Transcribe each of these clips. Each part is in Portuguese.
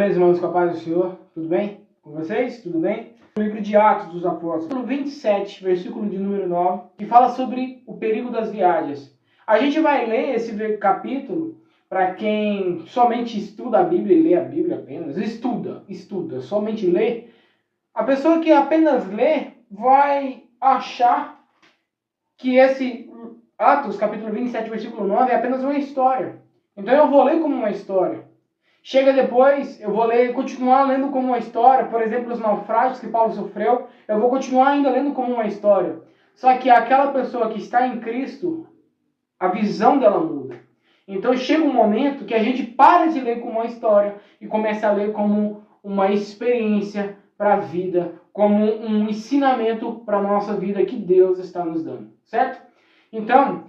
Beleza, irmãos, com a paz do Senhor? Tudo bem? Com vocês? Tudo bem? O livro de Atos dos Apóstolos, capítulo 27, versículo de número 9, que fala sobre o perigo das viagens. A gente vai ler esse capítulo para quem somente estuda a Bíblia e lê a Bíblia apenas. Estuda, somente lê. A pessoa que apenas lê vai achar que esse Atos, capítulo 27, versículo 9, é apenas uma história. Então eu vou ler como uma história. Chega depois, eu vou continuar lendo como uma história, por exemplo, os naufrágios que Paulo sofreu, eu vou continuar ainda lendo como uma história. Só que aquela pessoa que está em Cristo, a visão dela muda. Então chega um momento que a gente para de ler como uma história e começa a ler como uma experiência para a vida, como um ensinamento para a nossa vida que Deus está nos dando, certo? Então,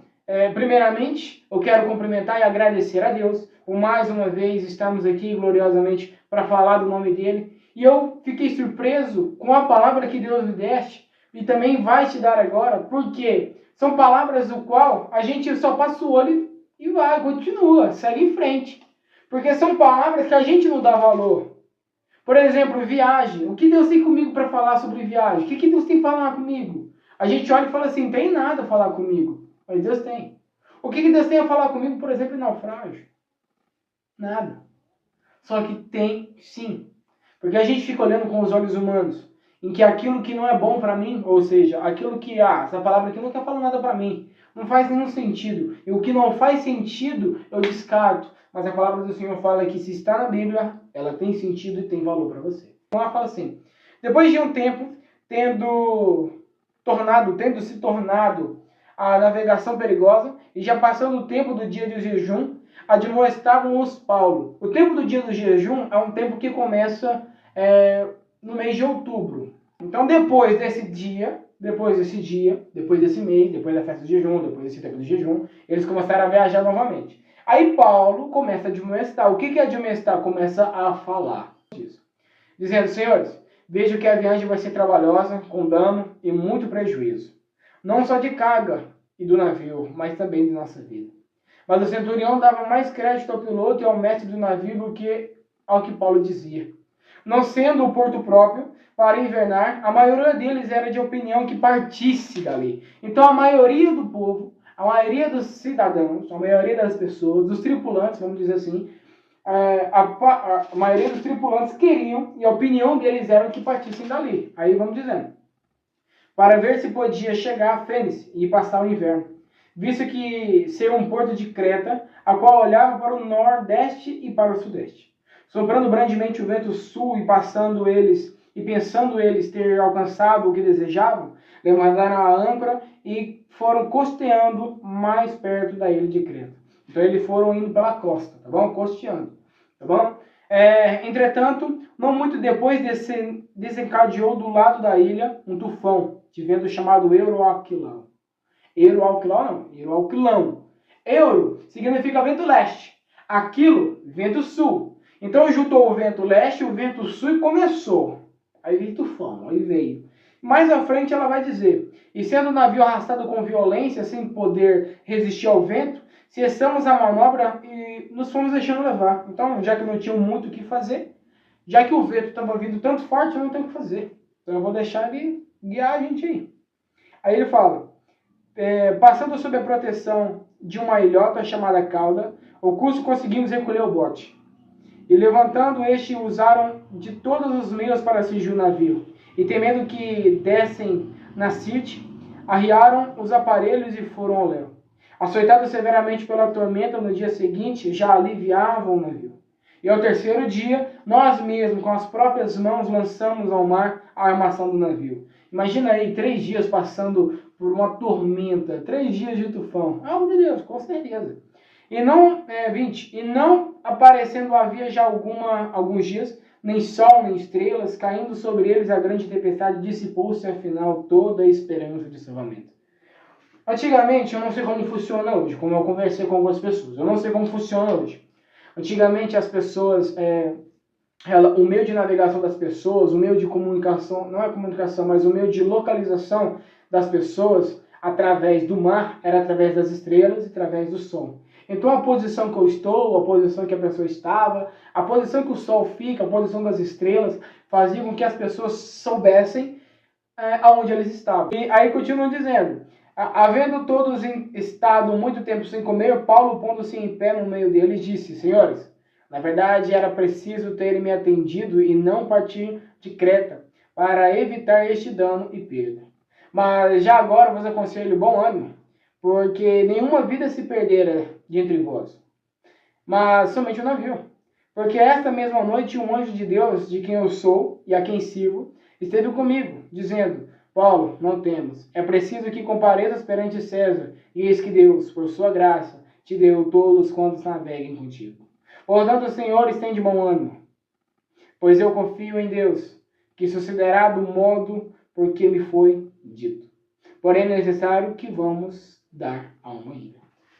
primeiramente, eu quero cumprimentar e agradecer a Deus por mais uma vez estarmos aqui gloriosamente para falar do nome dele. E eu fiquei surpreso com a palavra que Deus me deste e também vai te dar agora, porque são palavras do qual a gente só passa o olho e vai, continua, segue em frente. Porque são palavras que a gente não dá valor. Por exemplo, viagem. O que Deus tem comigo para falar sobre viagem? O que Deus tem para falar comigo? A gente olha e fala assim, tem nada a falar comigo. Mas Deus tem. O que Deus tem a falar comigo, por exemplo, em naufrágio? Nada. Só que tem sim. Porque a gente fica olhando com os olhos humanos, em que aquilo que não é bom para mim, ou seja, aquilo que, essa palavra aqui não está falando nada para mim, não faz nenhum sentido. E o que não faz sentido, eu descarto. Mas a palavra do Senhor fala que se está na Bíblia, ela tem sentido e tem valor para você. Então ela fala assim, depois de um tempo, tendo se tornado a navegação perigosa, e já passando o tempo do dia de jejum, admoestavam-os Paulo. O tempo do dia do jejum é um tempo que começa no mês de outubro. Então depois desse mês, depois da festa do jejum, depois desse tempo do jejum, eles começaram a viajar novamente. Aí Paulo começa a admoestar. O que é admoestar? Começa a falar disso. Dizendo, senhores, vejo que a viagem vai ser trabalhosa, com dano e muito prejuízo. Não só de carga e do navio, mas também de nossa vida. Mas o centurião dava mais crédito ao piloto e ao mestre do navio do que ao que Paulo dizia. Não sendo o porto próprio para invernar, a maioria deles era de opinião que partisse dali. Então a maioria do povo, a maioria dos cidadãos, a maioria das pessoas, dos tripulantes, vamos dizer assim, a maioria dos tripulantes queriam, e a opinião deles era que partissem dali. Aí vamos dizendo. Para ver se podia chegar a Fênice e passar o inverno, visto que ser um porto de Creta, a qual olhava para o nordeste e para o sudeste. Soprando grandemente o vento sul e pensando eles ter alcançado o que desejavam, levantaram a âncora e foram costeando mais perto da ilha de Creta. Então eles foram indo pela costa, tá bom? Costeando, tá bom? Entretanto, não muito depois desencadeou do lado da ilha um tufão de vento chamado Euroalquilão. Euro significa vento leste. Aquilo, vento sul. Então juntou o vento leste e o vento sul e começou. Aí veio tufão, aí veio. Mais à frente ela vai dizer, e sendo o navio arrastado com violência, sem poder resistir ao vento, cessamos a manobra e nos fomos deixando levar. Então, já que não tinha muito o que fazer, já que o vento estava vindo tanto forte, eu não tenho o que fazer. Então eu vou deixar ele guiar a gente aí. Aí ele fala, passando sob a proteção de uma ilhota chamada Cauda, o custo conseguimos recolher o bote. E levantando este, usaram de todos os meios para cingir o navio. E temendo que dessem na Sirte, arriaram os aparelhos e foram ao léu. Açoitados severamente pela tormenta, no dia seguinte, já aliviavam o navio. E ao terceiro dia, nós mesmos, com as próprias mãos, lançamos ao mar a armação do navio. Imagina aí, 3 dias passando por uma tormenta, 3 dias de tufão. Ah, meu Deus, com certeza. E não aparecendo havia já alguns dias, nem sol, nem estrelas, caindo sobre eles a grande tempestade, dissipou-se afinal toda a esperança de salvamento. Antigamente, eu não sei como funciona hoje, como eu conversei com algumas pessoas, eu não sei como funciona hoje. Antigamente as pessoas, o meio de navegação das pessoas, o meio de comunicação, não é comunicação, mas o meio de localização das pessoas através do mar era através das estrelas e através do som. Então a posição que eu estou, a posição que a pessoa estava, a posição que o sol fica, a posição das estrelas, fazia com que as pessoas soubessem aonde eles estavam. E aí continua dizendo, havendo todos estado muito tempo sem comer, Paulo, pondo-se em pé no meio deles, disse, senhores, na verdade era preciso terem me atendido e não partir de Creta, para evitar este dano e perda. Mas já agora vos aconselho bom ânimo, porque nenhuma vida se perdera de entre vós, mas somente o navio. Porque esta mesma noite um anjo de Deus, de quem eu sou e a quem sirvo, esteve comigo, dizendo, Paulo, não temas, é preciso que compareças perante César, e eis que Deus, por sua graça, te deu todos quantos naveguem contigo. Portanto, Senhor, estende bom ânimo, pois eu confio em Deus, que sucederá do modo por que me foi dito. Porém, é necessário que vamos dar a uma ilha.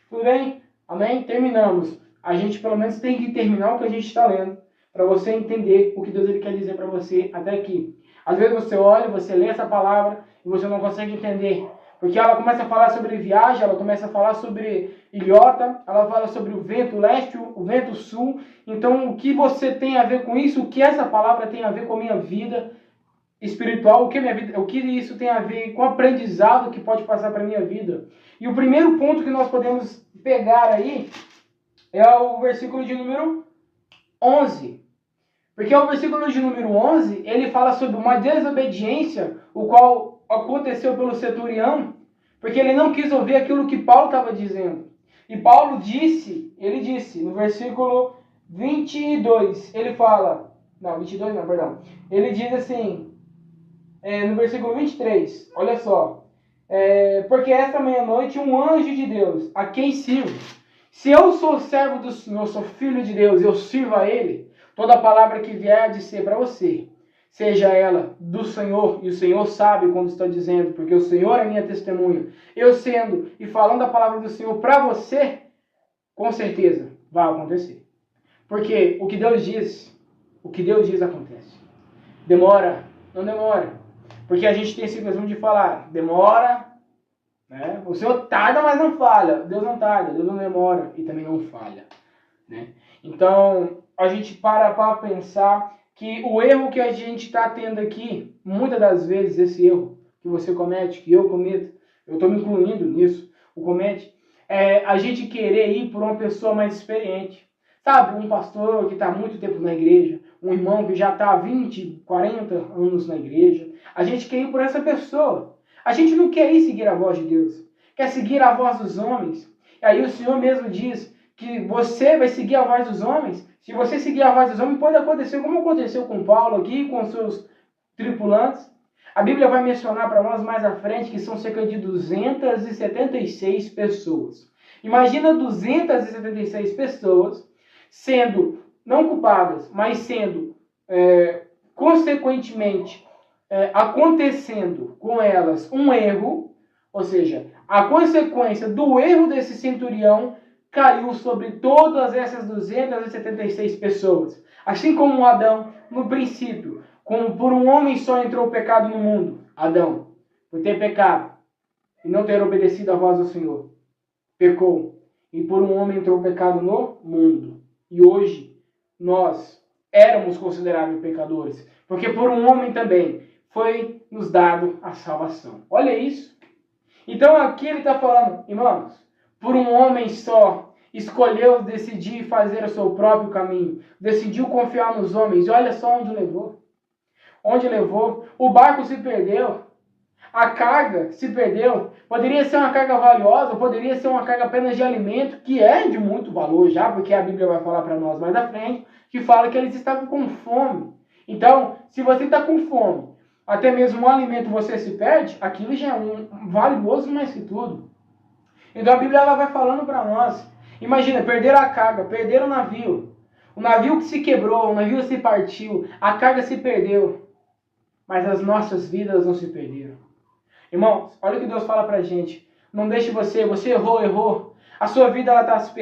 Tudo bem? Amém? Terminamos. A gente pelo menos tem que terminar o que a gente está lendo, para você entender o que Deus ele quer dizer para você até aqui. Às vezes você olha, você lê essa palavra e você não consegue entender. Porque ela começa a falar sobre viagem, ela começa a falar sobre ilhota, ela fala sobre o vento leste, o vento sul. Então, o que você tem a ver com isso? O que essa palavra tem a ver com a minha vida espiritual? O que isso tem a ver com o aprendizado que pode passar para a minha vida? E o primeiro ponto que nós podemos pegar aí é o versículo de número 11. Porque o versículo de número 11, ele fala sobre uma desobediência, o qual aconteceu pelo centurião, porque ele não quis ouvir aquilo que Paulo estava dizendo. E Paulo disse, no versículo 22, ele fala, não, 22 não, perdão. Ele diz assim, no versículo 23, olha só, porque esta meia-noite um anjo de Deus, a quem sirvo, se eu sou servo do Senhor, sou filho de Deus, eu sirvo a Ele, toda palavra que vier de ser para você, seja ela do Senhor, e o Senhor sabe quando estou dizendo, porque o Senhor é minha testemunha, eu sendo e falando a palavra do Senhor para você, com certeza vai acontecer. Porque o que Deus diz acontece. Demora, não demora. Porque a gente tem esse costume de falar, demora, né? O Senhor tarda, mas não falha. Deus não tarda, Deus não demora e também não falha, né? Então, a gente para pensar que o erro que a gente está tendo aqui, muitas das vezes esse erro que você comete, que eu cometo, eu estou me incluindo nisso, é a gente querer ir por uma pessoa mais experiente. Sabe, um pastor que está há muito tempo na igreja, um irmão que já está há 20, 40 anos na igreja. A gente quer ir por essa pessoa. A gente não quer ir seguir a voz de Deus, quer seguir a voz dos homens. E aí o Senhor mesmo diz que você vai seguir a voz dos homens. Se você seguir a voz dos homens, pode acontecer como aconteceu com Paulo aqui, com seus tripulantes. A Bíblia vai mencionar para nós mais à frente que são cerca de 276 pessoas. Imagina 276 pessoas sendo não culpadas, mas sendo consequentemente acontecendo com elas um erro, ou seja, a consequência do erro desse centurião caiu sobre todas essas 276 pessoas. Assim como Adão, no princípio, como por um homem só entrou o pecado no mundo, Adão, por ter pecado e não ter obedecido à voz do Senhor, pecou. E por um homem entrou o pecado no mundo. E hoje, nós éramos considerados pecadores, porque por um homem também foi nos dado a salvação. Olha isso. Então aqui ele está falando, irmãos, por um homem só, escolheu decidir fazer o seu próprio caminho, decidiu confiar nos homens, e olha só onde levou. Onde levou? O barco se perdeu, a carga se perdeu, poderia ser uma carga valiosa, poderia ser uma carga apenas de alimento, que é de muito valor já, porque a Bíblia vai falar para nós mais à frente, que fala que eles estavam com fome. Então, se você está com fome, até mesmo um alimento você se perde, aquilo já é valioso mais que tudo. Então a Bíblia ela vai falando para nós, imagina, perderam a carga, perderam o navio que se quebrou, o navio se partiu, a carga se perdeu, mas as nossas vidas não se perderam. Irmãos, olha o que Deus fala pra gente. Não deixe você errou. A sua vida ela está se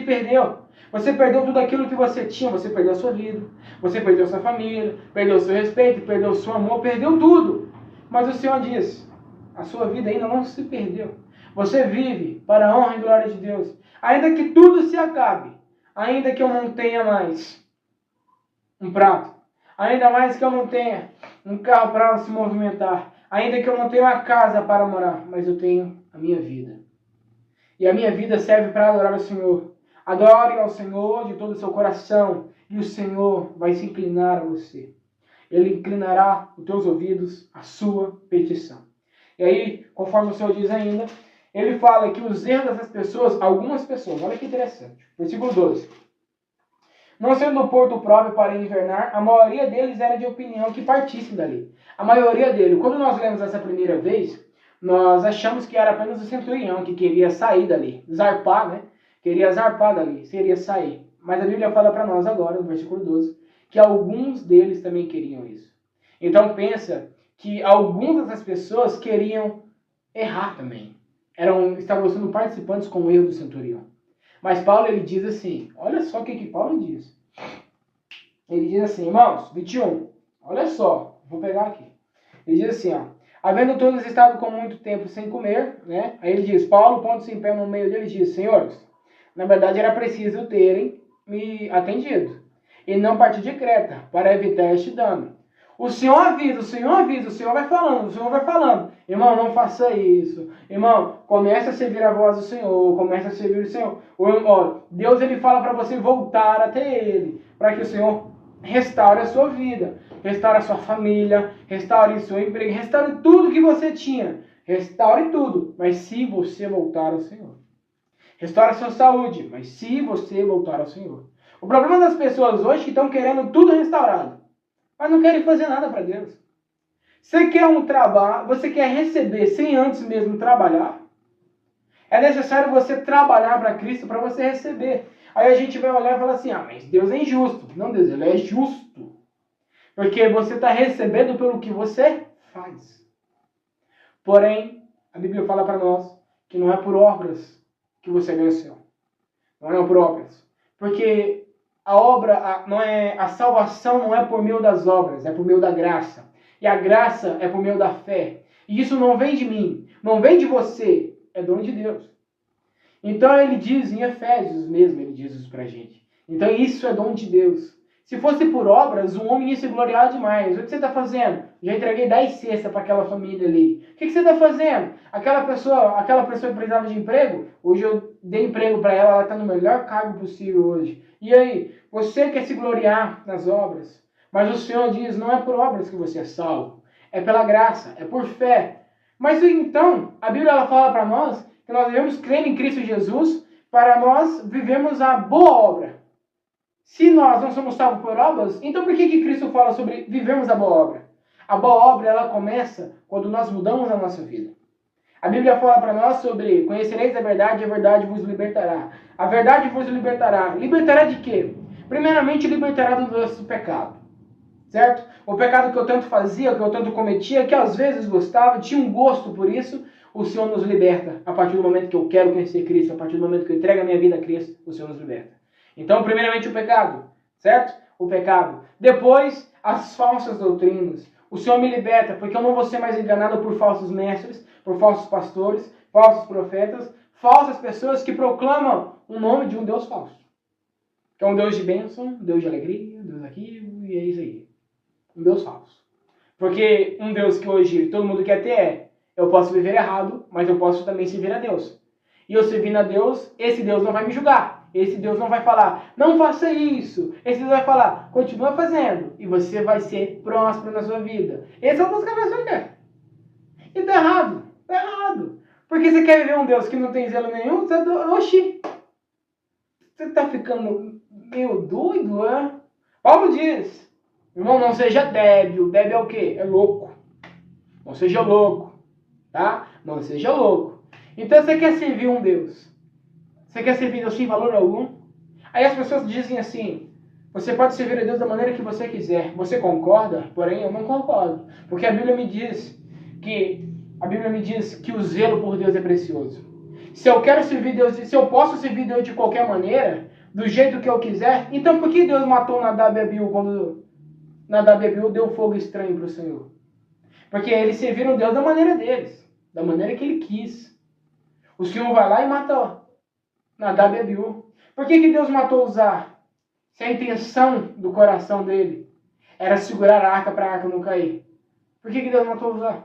perdeu. Você perdeu tudo aquilo que você tinha, você perdeu a sua vida, você perdeu a sua família, perdeu o seu respeito, perdeu o seu amor, perdeu tudo. Mas o Senhor diz, a sua vida ainda não se perdeu. Você vive para a honra e glória de Deus. Ainda que tudo se acabe, ainda que eu não tenha mais um prato, ainda mais que eu não tenha um carro para se movimentar, ainda que eu não tenha uma casa para morar, mas eu tenho a minha vida. E a minha vida serve para adorar o Senhor. Adore ao Senhor de todo o seu coração, e o Senhor vai se inclinar a você. Ele inclinará os teus ouvidos à sua petição. E aí, conforme o Senhor diz ainda, ele fala que os erros dessas pessoas, algumas pessoas, olha que interessante, versículo 12. Não sendo o porto próprio para invernar, a maioria deles era de opinião que partissem dali. A maioria deles, quando nós lemos essa primeira vez, nós achamos que era apenas o centurião que queria sair dali, zarpar, né? Queria zarpar dali, seria sair. Mas a Bíblia fala para nós agora, no versículo 12, que alguns deles também queriam isso. Então pensa que algumas dessas pessoas queriam errar também. Estavam sendo participantes com o erro do centurião. Mas Paulo, ele diz assim, olha só o que Paulo diz. Ele diz assim, irmãos, 21, olha só, vou pegar aqui. Ele diz assim, ó, havendo todos estado com muito tempo sem comer, né? Aí ele diz, Paulo, pondo-se em pé no meio dele, diz, senhores, na verdade era preciso terem me atendido, e não partir de Creta, para evitar este dano. O Senhor avisa, o Senhor vai falando. Irmão, não faça isso. Irmão, comece a servir a voz do Senhor, comece a servir o Senhor. Deus, ele fala para você voltar até Ele, para que o Senhor restaure a sua vida, restaure a sua família, restaure o seu emprego, restaure tudo que você tinha. Restaure tudo, mas se você voltar ao Senhor. Restaure a sua saúde, mas se você voltar ao Senhor. O problema das pessoas hoje é que estão querendo tudo restaurado, mas não querem fazer nada para Deus. Você quer um trabalho, você quer receber sem antes mesmo trabalhar? É necessário você trabalhar para Cristo para você receber. Aí a gente vai olhar e falar assim, mas Deus é injusto. Não, Deus, Ele é justo. Porque você está recebendo pelo que você faz. Porém, a Bíblia fala para nós que não é por obras que você ganha o céu. Não é por obras. Porque a salvação não é por meio das obras, é por meio da graça. E a graça é por meio da fé. E isso não vem de mim, não vem de você, é dom de Deus. Então ele diz em Efésios mesmo, ele diz isso pra gente. Então isso é dom de Deus. Se fosse por obras, um homem ia se gloriar demais. O que você está fazendo? Já entreguei 10 cestas para aquela família ali. O que você está fazendo? Aquela pessoa que precisava de emprego, hoje eu dei emprego para ela, ela está no melhor cargo possível hoje. E aí, você quer se gloriar nas obras? Mas o Senhor diz, não é por obras que você é salvo. É pela graça, é por fé. Mas então, a Bíblia ela fala para nós que nós devemos crer em Cristo Jesus para nós vivermos a boa obra. Se nós não somos salvos por obras, então por que Cristo fala sobre vivermos a boa obra? A boa obra ela começa quando nós mudamos a nossa vida. A Bíblia fala para nós sobre conhecereis a verdade e a verdade vos libertará. A verdade vos libertará. Libertará de quê? Primeiramente, libertará do nosso pecado. Certo? O pecado que eu tanto fazia, que eu tanto cometia, que às vezes gostava, tinha um gosto por isso, o Senhor nos liberta. A partir do momento que eu quero conhecer Cristo, a partir do momento que eu entrego a minha vida a Cristo, o Senhor nos liberta. Então, primeiramente o pecado, certo? O pecado. Depois, as falsas doutrinas. O Senhor me liberta, porque eu não vou ser mais enganado por falsos mestres, por falsos pastores, falsos profetas, falsas pessoas que proclamam o nome de um Deus falso. Que é um Deus de bênção, um Deus de alegria, um Deus daquilo, e é isso aí. Um Deus falso. Porque um Deus que hoje todo mundo quer ter eu posso viver errado, mas eu posso também servir a Deus. E eu servindo a Deus, esse Deus não vai me julgar. Esse Deus não vai falar, não faça isso. Esse Deus vai falar, continua fazendo. E você vai ser próspero na sua vida. Esse é o Deus que a pessoa quer. E tá errado. Tá errado. Porque você quer viver um Deus que não tem zelo nenhum? Oxi. Você tá ficando meio doido, é? Paulo diz, irmão, não seja débil. Débil é o quê? É louco. Não seja louco. Tá? Não seja louco. Então você quer servir um Deus. Você quer servir Deus sem valor algum? Aí as pessoas dizem assim, você pode servir a Deus da maneira que você quiser. Você concorda? Porém, eu não concordo. Porque a Bíblia me diz que o zelo por Deus é precioso. Se eu quero servir Deus, se eu posso servir Deus de qualquer maneira, do jeito que eu quiser, então por que Deus matou Nadab e Abiú quando Nadab e Abiú deu fogo estranho para o Senhor? Porque eles serviram Deus da maneira deles, da maneira que ele quis. O Senhor vai lá e mata Nadab e Abiú. Por que Deus matou Uzá? Se a intenção do coração dele era segurar a arca para a arca não cair. Por que Deus matou Uzá?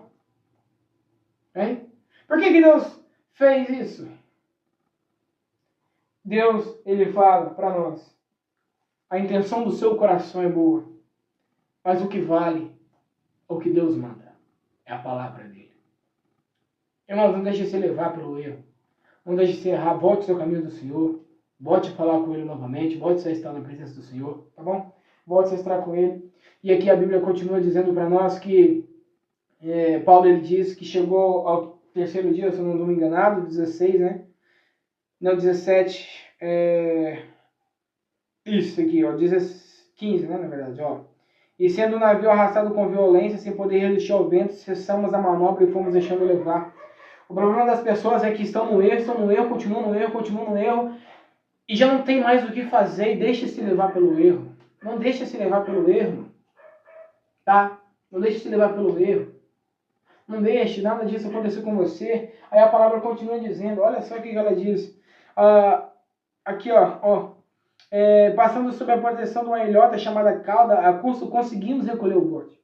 Hein? Por que Deus fez isso? Deus, ele fala para nós, a intenção do seu coração é boa, mas o que vale é o que Deus manda. É a palavra dele. Irmãos, não deixe de se levar pelo erro. Não deixe de se errar. Volte ao seu caminho do Senhor. Volte a falar com ele novamente. Volte a estar na presença do Senhor. Tá bom? Volte a estar com ele. E aqui a Bíblia continua dizendo para nós que Paulo ele diz que chegou ao terceiro dia, se eu não estou enganado, 16, né? Não, 17. Isso aqui, ó. 15, né? Na verdade, ó. E sendo o navio arrastado com violência, sem poder resistir ao vento, cessamos a manobra e fomos deixando levar. O problema das pessoas é que estão no erro, continuam no erro, e já não tem mais o que fazer e deixa-se levar pelo erro. Não deixa se levar pelo erro. Tá? Não deixa se levar pelo erro. Não deixe nada disso acontecer com você. Aí a palavra continua dizendo, olha só o que ela diz. Aqui, ó. Passando sob a proteção de uma ilhota chamada cauda, a custo conseguimos recolher o bote.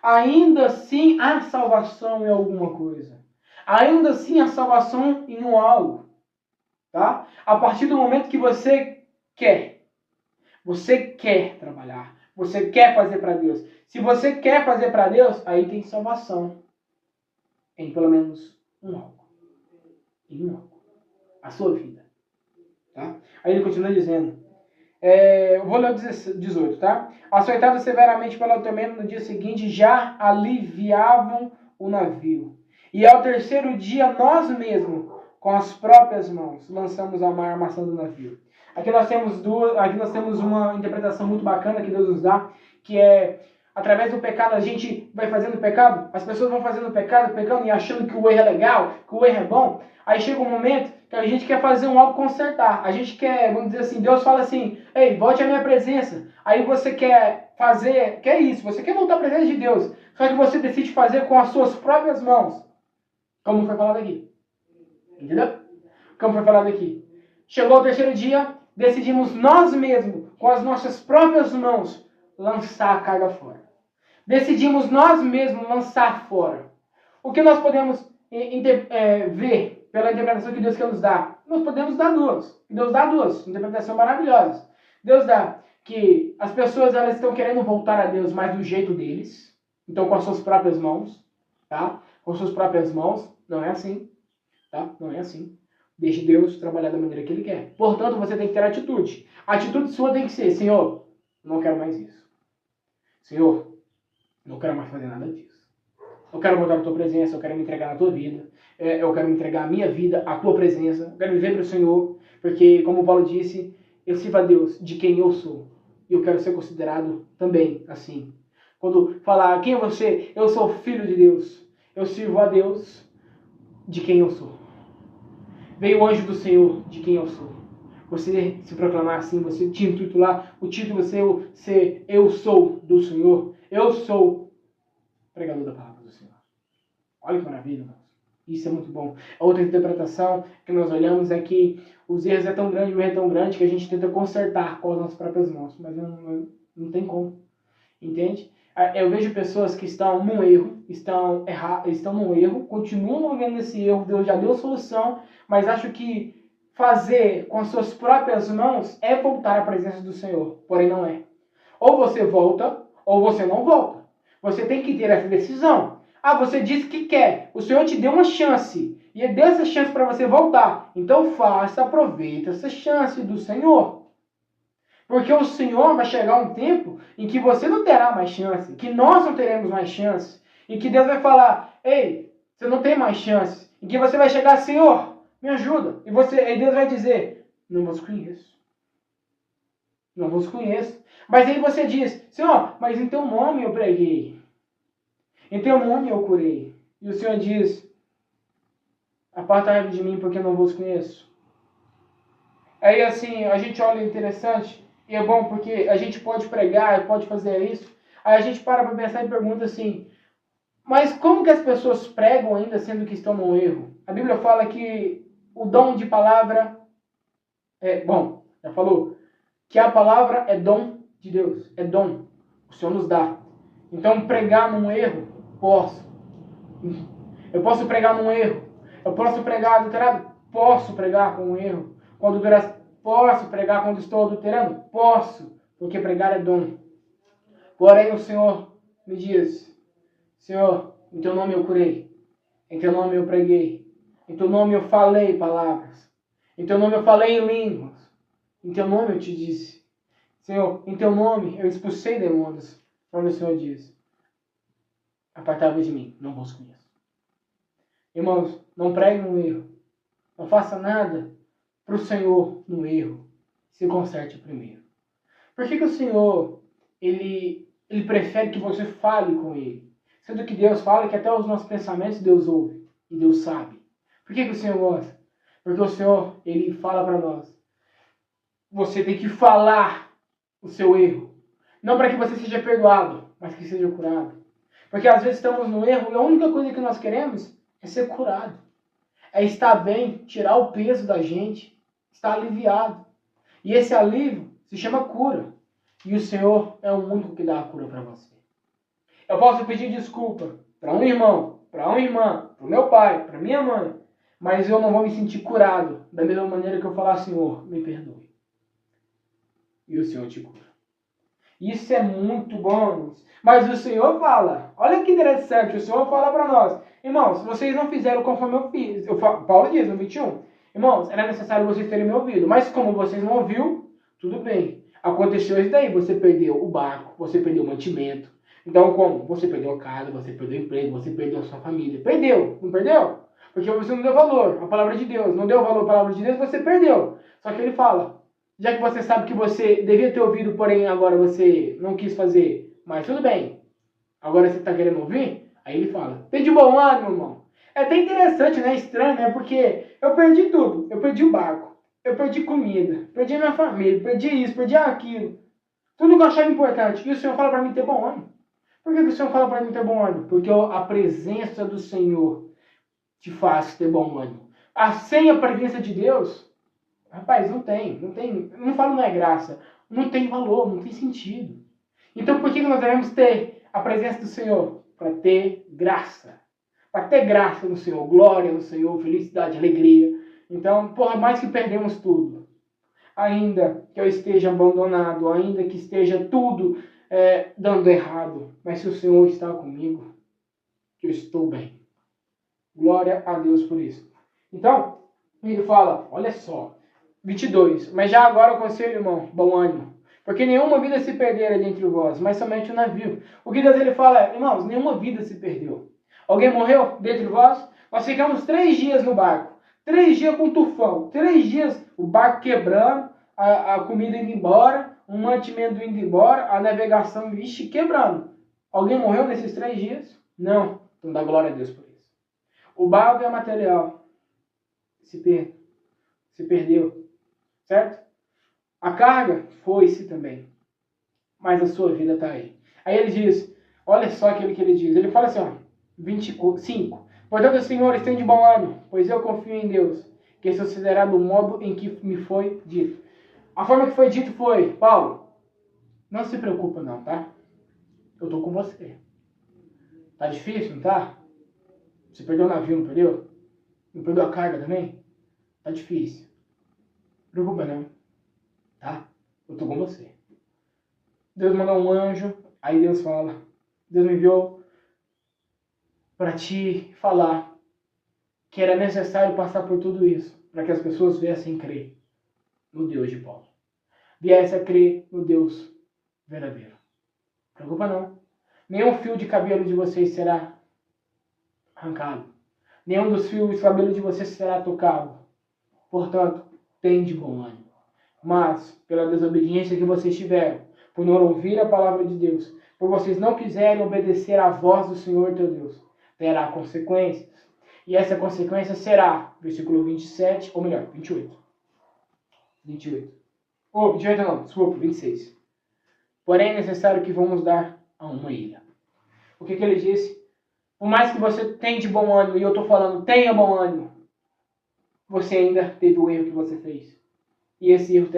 Ainda assim há salvação em alguma coisa. Ainda assim há salvação em um algo. Tá? A partir do momento que você quer trabalhar, você quer fazer para Deus. Se você quer fazer para Deus, aí tem salvação em pelo menos um algo. Em um algo. A sua vida. Tá? Aí ele continua dizendo. Vou ler o 18, tá? Açoitados severamente pela tormenta, no dia seguinte já aliviavam o navio. E ao terceiro dia, nós mesmos, com as próprias mãos, lançamos ao mar a armação do navio. Aqui nós temos uma interpretação muito bacana que Deus nos dá, que é, através do pecado, a gente vai fazendo pecado, as pessoas vão fazendo pecado, pecando e achando que o erro é legal, que o erro é bom. Aí chega um momento que a gente quer fazer algo consertar. A gente quer, vamos dizer assim, Deus fala assim, ei, volte à minha presença. Aí você quer isso, você quer voltar à presença de Deus. Só que você decide fazer com as suas próprias mãos. Como foi falado aqui. Entendeu? Como foi falado aqui. Chegou o terceiro dia, decidimos nós mesmos, com as nossas próprias mãos, lançar a carga fora. Decidimos nós mesmos lançar fora. O que nós podemos ver pela interpretação que Deus quer nos dar? Nós podemos dar duas. Deus dá duas interpretações maravilhosas. Deus dá que as pessoas elas estão querendo voltar a Deus mais do jeito deles. Então com as suas próprias mãos. Tá? Com as suas próprias mãos. Não é assim. Tá? Não é assim. Deixe Deus trabalhar da maneira que Ele quer. Portanto, você tem que ter atitude. A atitude sua tem que ser, Senhor, não quero mais isso. Senhor, não quero mais fazer nada disso. Eu quero voltar na tua presença, eu quero me entregar na tua vida. Eu quero me entregar a minha vida à tua presença. Eu quero viver para o Senhor. Porque, como Paulo disse, eu sirvo a Deus de quem eu sou. E eu quero ser considerado também assim. Quando falar, quem é você? Eu sou filho de Deus. Eu sirvo a Deus de quem eu sou. Veio o anjo do Senhor, de quem eu sou. Você se proclamar assim, você te intitular, o título seu ser Eu sou do Senhor. Eu sou pregador da palavra do Senhor. Olha que maravilha, irmãos. Isso é muito bom. A outra interpretação que nós olhamos é que os erros é tão grande, o erro é tão grande que a gente tenta consertar com as nossas próprias mãos. Mas não tem como. Entende? Eu vejo pessoas que estão num erro, estão num erro, continuam vivendo nesse erro, Deus já deu solução, mas acho que fazer com as suas próprias mãos é voltar à presença do Senhor. Porém não é. Ou você volta, ou você não volta. Você tem que ter essa decisão. Você disse que quer. O Senhor te deu uma chance. E deu essa chance para você voltar. Então aproveita essa chance do Senhor. Porque o Senhor vai chegar um tempo em que você não terá mais chance, que nós não teremos mais chance, e que Deus vai falar, ei, você não tem mais chance, em que você vai chegar, Senhor, me ajuda, e Deus vai dizer, não vos conheço. Não vos conheço. Mas aí você diz, Senhor, mas em teu nome eu preguei, em teu nome eu curei. E o Senhor diz, apartai-vos de mim porque eu não vos conheço. Aí assim, a gente olha interessante, e é bom porque a gente pode pregar, pode fazer isso. Aí a gente para pensar e pergunta assim, mas como que as pessoas pregam ainda sendo que estão no erro? A Bíblia fala que o dom de palavra Já falou que a palavra é dom de Deus, é dom, o Senhor nos dá. Então pregar num erro, posso. Eu posso pregar num erro. Eu posso pregar adulterado? Posso pregar com um erro. Com adulteração? Posso pregar quando estou adulterando? Posso, porque pregar é dom. Porém o Senhor me diz, Senhor, em teu nome eu curei, em teu nome eu preguei, em teu nome eu falei palavras, em teu nome eu falei em línguas, em teu nome eu te disse, Senhor, em teu nome eu expulsei demônios. Quando o Senhor diz, apartai-vos de mim, não vos conheço. Irmãos, não pregue no erro, não faça nada para o Senhor no erro, se conserte primeiro. Por que o Senhor, ele prefere que você fale com Ele? Sendo que Deus fala que até os nossos pensamentos Deus ouve e Deus sabe. Por que o Senhor gosta? Porque o Senhor, Ele fala para nós. Você tem que falar o seu erro. Não para que você seja perdoado, mas que seja curado. Porque às vezes estamos no erro e a única coisa que nós queremos é ser curado. É estar bem, tirar o peso da gente, estar aliviado. E esse alívio se chama cura. E o Senhor é o único que dá a cura para você. Eu posso pedir desculpa para um irmão, para uma irmã, para o meu pai, para minha mãe, mas eu não vou me sentir curado da mesma maneira que eu falar, Senhor, me perdoe. E o Senhor te cura. Isso é muito bom, irmãos. Mas o Senhor fala, olha que interessante, o Senhor fala para nós, irmãos, vocês não fizeram conforme eu fiz. Paulo diz no 21, irmãos, era necessário vocês terem me ouvido, mas como vocês não ouviram, tudo bem. Aconteceu isso daí, você perdeu o barco, você perdeu o mantimento. Então como? Você perdeu a casa, você perdeu o emprego, você perdeu a sua família. Perdeu, não perdeu? Porque você não deu valor à palavra de Deus. Não deu valor à palavra de Deus, você perdeu. Só que ele fala, já que você sabe que você devia ter ouvido, porém agora você não quis fazer, mas tudo bem, agora você está querendo ouvir? Aí ele fala, tem de bom ânimo, irmão. É até interessante, né? Estranho, né? Porque eu perdi tudo. Eu perdi o barco, eu perdi comida, perdi a minha família, perdi isso, perdi aquilo. Tudo que eu achava importante. E o Senhor fala para mim ter bom ânimo. Por que o Senhor fala para mim ter bom ânimo? Porque a presença do Senhor te faz ter bom ânimo. Sem a presença de Deus, rapaz, não falo não é graça, não tem valor, não tem sentido. Então por que nós devemos ter a presença do Senhor? Para ter graça. Para ter graça no Senhor, glória no Senhor, felicidade, alegria. Então, mais que perdemos tudo, ainda que eu esteja abandonado, ainda que esteja tudo dando errado, mas se o Senhor está comigo, eu estou bem. Glória a Deus por isso. Então, ele fala, olha só, 22, mas já agora eu aconselho, irmão, bom ânimo, porque nenhuma vida se perdera dentre vós, mas somente o navio. O que Deus ele fala é, irmãos, nenhuma vida se perdeu. Alguém morreu dentre vós? Nós ficamos 3 dias no barco, 3 dias com tufão, 3 dias o barco quebrando, a comida indo embora, o mantimento indo embora, a navegação, quebrando. Alguém morreu nesses 3 dias? Não. Então dá glória a Deus por isso. O barco é material. Se perdeu. Certo? A carga foi-se também. Mas a sua vida está aí. Aí ele diz, olha só aquilo que ele diz. Ele fala assim, ó, 25. Portanto, senhores, tenham de bom ânimo, pois eu confio em Deus, que sucederá do modo em que me foi dito. A forma que foi dito foi, Paulo, não se preocupa não, tá? Eu tô com você. Tá difícil, não tá? Você perdeu o navio, não perdeu? Não perdeu a carga também? Tá difícil. Não preocupa não, tá? Eu tô com você. Deus mandou um anjo, aí Deus fala, Deus me enviou para te falar que era necessário passar por tudo isso, para que as pessoas viessem crer no Deus de Paulo. Viessem a crer no Deus verdadeiro. Não preocupa não. Nenhum fio de cabelo de vocês será arrancado. Nenhum dos fios de cabelo de vocês será tocado. Portanto, tem de bom ânimo. Mas, pela desobediência que vocês tiveram, por não ouvir a palavra de Deus, por vocês não quiserem obedecer à voz do Senhor teu Deus, terá consequências. E essa consequência será, versículo 27, ou melhor, 28. 28 não, desculpa, 26. Porém, é necessário que vamos dar a uma ilha. O que ele disse? Por mais que você tenha de bom ânimo, e eu estou falando, tenha bom ânimo, você ainda teve o erro que você fez. e esse erro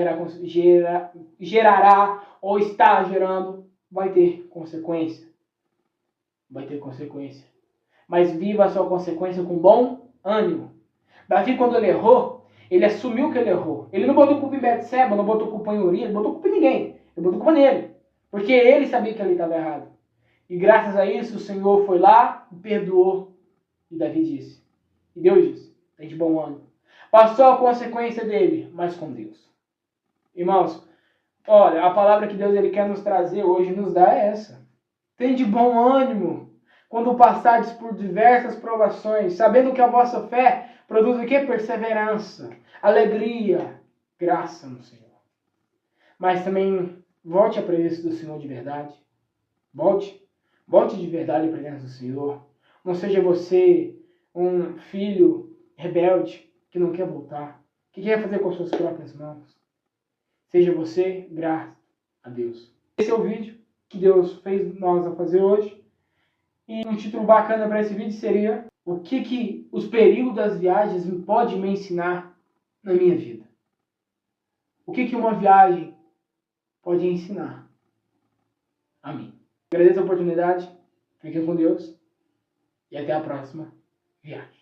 gerará ou está gerando, vai ter consequência. Vai ter consequência. Mas viva a sua consequência com bom ânimo. Davi, quando ele errou, ele assumiu que ele errou. Ele não botou culpa em Betseba, não botou culpa em Urias, não botou culpa em ninguém. Ele botou culpa nele. Porque ele sabia que ele estava errado. E graças a isso, o Senhor foi lá e perdoou. E Davi disse. E Deus disse. Tem de bom ânimo. Passou a consequência dele, mas com Deus. Irmãos, olha, a palavra que Deus ele quer nos trazer hoje nos dá é essa. Tem de bom ânimo quando passardes por diversas provações, sabendo que a vossa fé produz o quê? Perseverança, alegria, graça no Senhor. Mas também volte à presença do Senhor de verdade. Volte de verdade à presença do Senhor. Não seja você um filho rebelde que não quer voltar, que quer fazer com as suas próprias mãos. Seja você grato a Deus. Esse é o vídeo que Deus fez nós a fazer hoje. E um título bacana para esse vídeo seria: o que os perigos das viagens podem me ensinar na minha vida? O que uma viagem pode ensinar a mim? Agradeço a oportunidade, fiquem com Deus e até a próxima viagem.